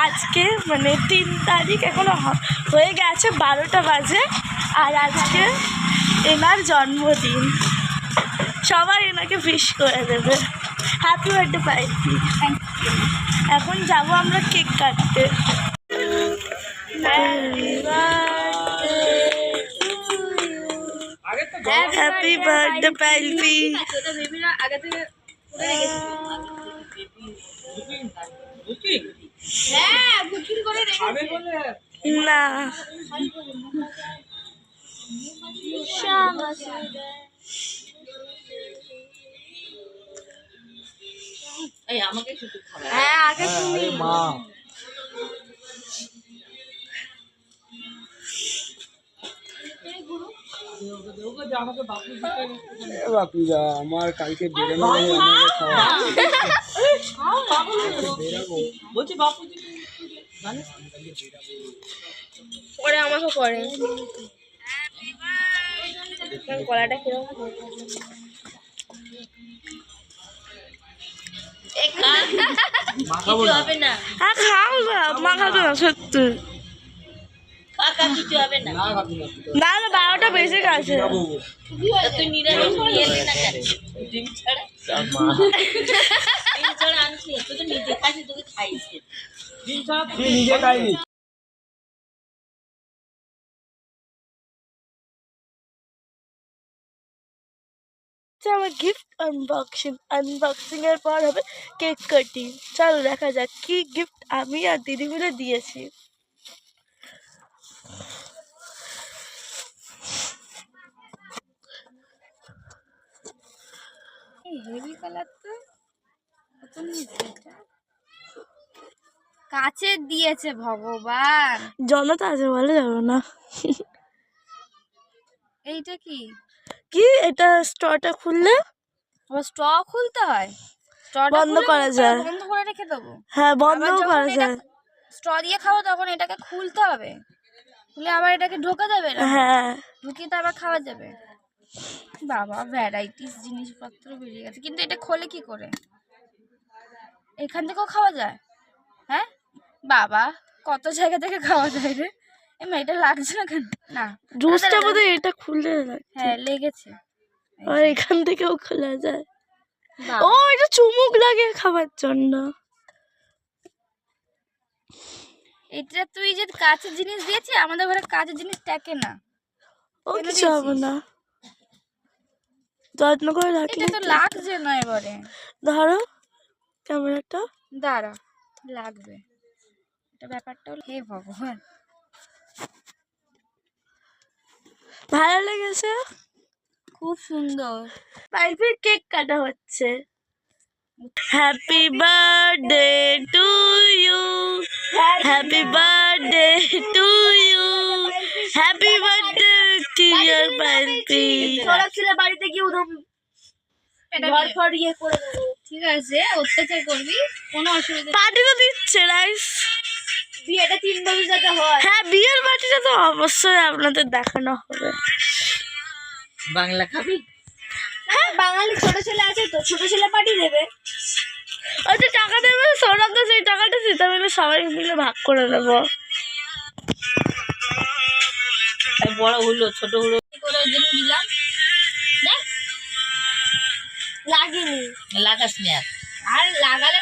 আজকে মানে 3 তারিখ এখনো হয়ে গেছে 12টা বাজে। আর আজকে এনার জন্মদিন, সবাই এনাকে উইশ করে দেবে। হ্যাপি বার্থডে পাইলপি। এখন যাবো আমরা কেক কাটতে। হ্যাপি বার্থডে পাইলপি। না আমাকে শুধু খাবার। হ্যাঁ আগে তুমি মা বাপুজা আমার কালকে বেরোনো বলছি বাপুজি পরে আমাকে করে গলাটা কিরকম হবে না, হ্যাঁ খাও না, মা খাবে না সত্যি। কাকা কিছু হবে না। না না 12টা বেজে গেছে। তুই নিরামিষ নিয়ে এলি না কেন? ডিম ছাড়া আনছি, তুই তো নিজে খাইছিস, তোকে খাইছিস ডিম ছাড়া তুই নিজে খাইনি। আমার গিফট আনবক্সিং এর পর হবে কেক কাটিং। চলো দেখা যাক কি গিফট আমি আর দিদি মিলে দিয়েছি। হেভি কালার তো কাচের দিয়েছে ভগবান। জনতা আছে বলে যাবে না। এইটা কি কি এটা স্ট্রটা খুললে স্ট্র খুলতে হয়? বন্ধ করা যায়। বন্ধ করে রেখে দেবো? হ্যাঁ বন্ধও করা যায়। স্ট্র দিয়ে খাবো তখন এটাকে খুলতে হবে, খুলে আবার এটাকে ঢোকা যাবে না? হ্যাঁ ঢুকিয়ে তো আবার খাওয়া যাবে। বাবা ভ্যারাইটিস জিনিসপত্র বেরিয়ে গেছে, কিন্তু এটা খোলে কি করে? এখান থেকেও খাওয়া যায়? হ্যাঁ বাবা কত জায়গা থেকে খাওয়া যায় রে। এটা লাগছে না কেন? না জুসটা বোধহয় এটা খুলে হ্যাঁ লেগেছে। আর এখান থেকেও খোলা যায়। ও এটা চুমুক লাগে খাবার জন্য। এটা তুই যে কাঁচের জিনিস দিয়েছিস, আমাদের ঘরে কাঁচের জিনিস টেকে না। ও কিছু হবে না, যত্ন করে রাখলে। এটা তো লাগছে না এবারে। ধরো ক্যামেরাটা, দাঁড়া লাগবে। এটা ব্যাপারটা হলো, হে ভগবান ভালো লেগেছে, খুব সুন্দর। পাইপের কেক কাটা হচ্ছে। Happy birthday to you, happy birthday to you, happy birthday dear পাইপি। বাড়িতে গিয়ে উদম ঘর ফর ইয়ে করে দেবো। ঠিক আছে অত্যাচার করবি, কোনো অসুবিধা নেই। পার্টি তো দিচ্ছে রাইস। বিয়েটা 3 বছর যাতে হয়। হ্যাঁ বিয়ের পার্টিটা তো অবশ্যই আপনাদের দেখানো হবে। বাংলা খাবি? হ্যাঁ বাঙালি ছোট ছেলে আছে তো, ছোট ছেলে পার্টি দেবে। ওই যে টাকা দেবে সৌরভ দা, সেই টাকাটা সেটা মিলে সবাই মিলে ভাগ করে দেবো। বড় হলো ছোট হলো করে ওর জন্য দিলাম। দেখ লাগেনি, লাগাস নি আর আর লাগালে